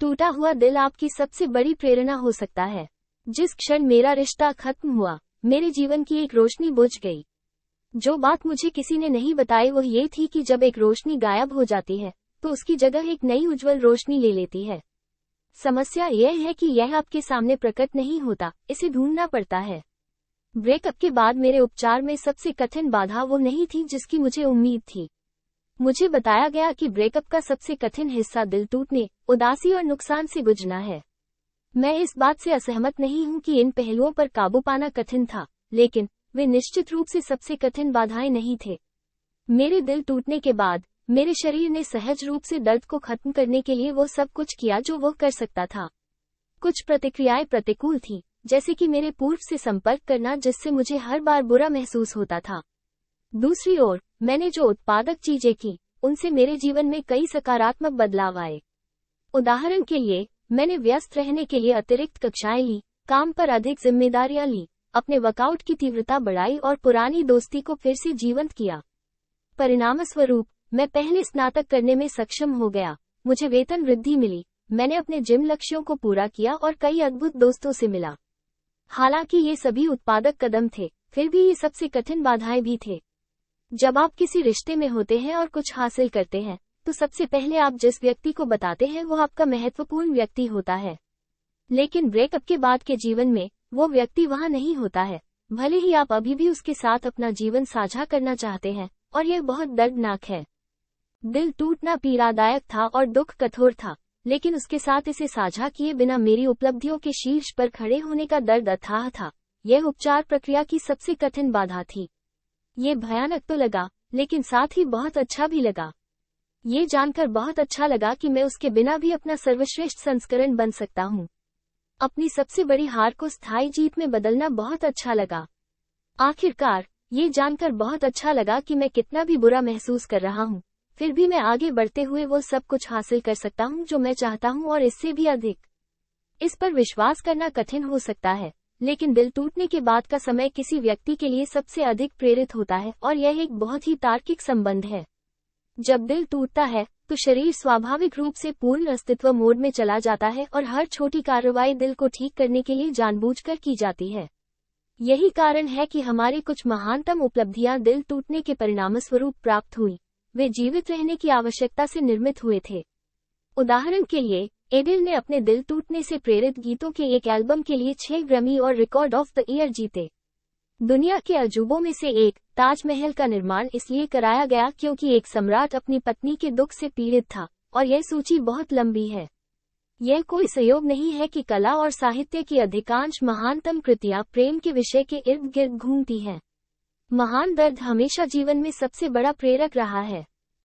टूटा हुआ दिल आपकी सबसे बड़ी प्रेरणा हो सकता है। जिस क्षण मेरा रिश्ता खत्म हुआ, मेरे जीवन की एक रोशनी बुझ गई। जो बात मुझे किसी ने नहीं बताई वो ये थी कि जब एक रोशनी गायब हो जाती है, तो उसकी जगह एक नई उज्जवल रोशनी ले लेती है। समस्या यह है कि यह आपके सामने प्रकट नहीं होता, इसे ढूंढना पड़ता है। ब्रेकअप के बाद मेरे उपचार में सबसे कठिन बाधा वो नहीं थी जिसकी मुझे उम्मीद थी। मुझे बताया गया कि ब्रेकअप का सबसे कठिन हिस्सा दिल टूटने, उदासी और नुकसान से गुजरना है। मैं इस बात से असहमत नहीं हूं कि इन पहलुओं पर काबू पाना कठिन था, लेकिन वे निश्चित रूप से सबसे कठिन बाधाएं नहीं थे। मेरे दिल टूटने के बाद मेरे शरीर ने सहज रूप से दर्द को खत्म करने के लिए वो सब कुछ किया जो वो कर सकता था। कुछ प्रतिक्रियाएं प्रतिकूल थीं, जैसे कि मेरे पूर्व से संपर्क करना जिससे मुझे हर बार बुरा महसूस होता था। दूसरी ओर, मैंने जो उत्पादक चीजें की, उनसे मेरे जीवन में कई सकारात्मक बदलाव आए। उदाहरण के लिए, मैंने व्यस्त रहने के लिए अतिरिक्त कक्षाएं ली, काम पर अधिक जिम्मेदारियां ली, अपने वर्कआउट की तीव्रता बढ़ाई और पुरानी दोस्ती को फिर से जीवंत किया। परिणामस्वरूप, मैं पहले स्नातक करने में सक्षम हो गया, मुझे वेतन वृद्धि मिली, मैंने अपने जिम लक्ष्यों को पूरा किया और कई अद्भुत दोस्तों से मिला। हालांकि ये सभी उत्पादक कदम थे, फिर भी ये सबसे कठिन बाधाएं भी थे। जब आप किसी रिश्ते में होते हैं और कुछ हासिल करते हैं, तो सबसे पहले आप जिस व्यक्ति को बताते हैं वो आपका महत्वपूर्ण व्यक्ति होता है। लेकिन ब्रेकअप के बाद के जीवन में वो व्यक्ति वहां नहीं होता है, भले ही आप अभी भी उसके साथ अपना जीवन साझा करना चाहते हैं, और यह बहुत दर्दनाक है। दिल टूटना पीड़ादायक था और दुख कठोर था, लेकिन उसके साथ इसे साझा किए बिना मेरी उपलब्धियों के शीर्ष पर खड़े होने का दर्द अथाह था। यह उपचार प्रक्रिया की सबसे कठिन बाधा थी। ये भयानक तो लगा, लेकिन साथ ही बहुत अच्छा भी लगा। ये जानकर बहुत अच्छा लगा कि मैं उसके बिना भी अपना सर्वश्रेष्ठ संस्करण बन सकता हूँ। अपनी सबसे बड़ी हार को स्थायी जीत में बदलना बहुत अच्छा लगा। आखिरकार, ये जानकर बहुत अच्छा लगा कि मैं कितना भी बुरा महसूस कर रहा हूँ, फिर भी मैं आगे बढ़ते हुए वो सब कुछ हासिल कर सकता हूँ जो मैं चाहता हूँ और इससे भी अधिक। इस पर विश्वास करना कठिन हो सकता है, लेकिन दिल टूटने के बाद का समय किसी व्यक्ति के लिए सबसे अधिक प्रेरित होता है और यह एक बहुत ही तार्किक संबंध है। जब दिल टूटता है, तो शरीर स्वाभाविक रूप से पूर्ण अस्तित्व मोड में चला जाता है और हर छोटी कार्रवाई दिल को ठीक करने के लिए जानबूझकर की जाती है। यही कारण है कि हमारी कुछ महानतम उपलब्धियां दिल टूटने के परिणामस्वरूप प्राप्त हुई। वे जीवित रहने की आवश्यकता से निर्मित हुए थे। उदाहरण के लिए, एडिल ने अपने दिल टूटने से प्रेरित गीतों के एक एल्बम के लिए 6 ग्रैमी और रिकॉर्ड ऑफ द ईयर जीते। दुनिया के अजूबों में से एक, ताजमहल का निर्माण इसलिए कराया गया क्योंकि एक सम्राट अपनी पत्नी के दुख से पीड़ित था, और यह सूची बहुत लंबी है। यह कोई संयोग नहीं है कि कला और साहित्य की अधिकांश महानतम कृतियां प्रेम के विषय के इर्द गिर्द घूमती हैं। महान दर्द हमेशा जीवन में सबसे बड़ा प्रेरक रहा है।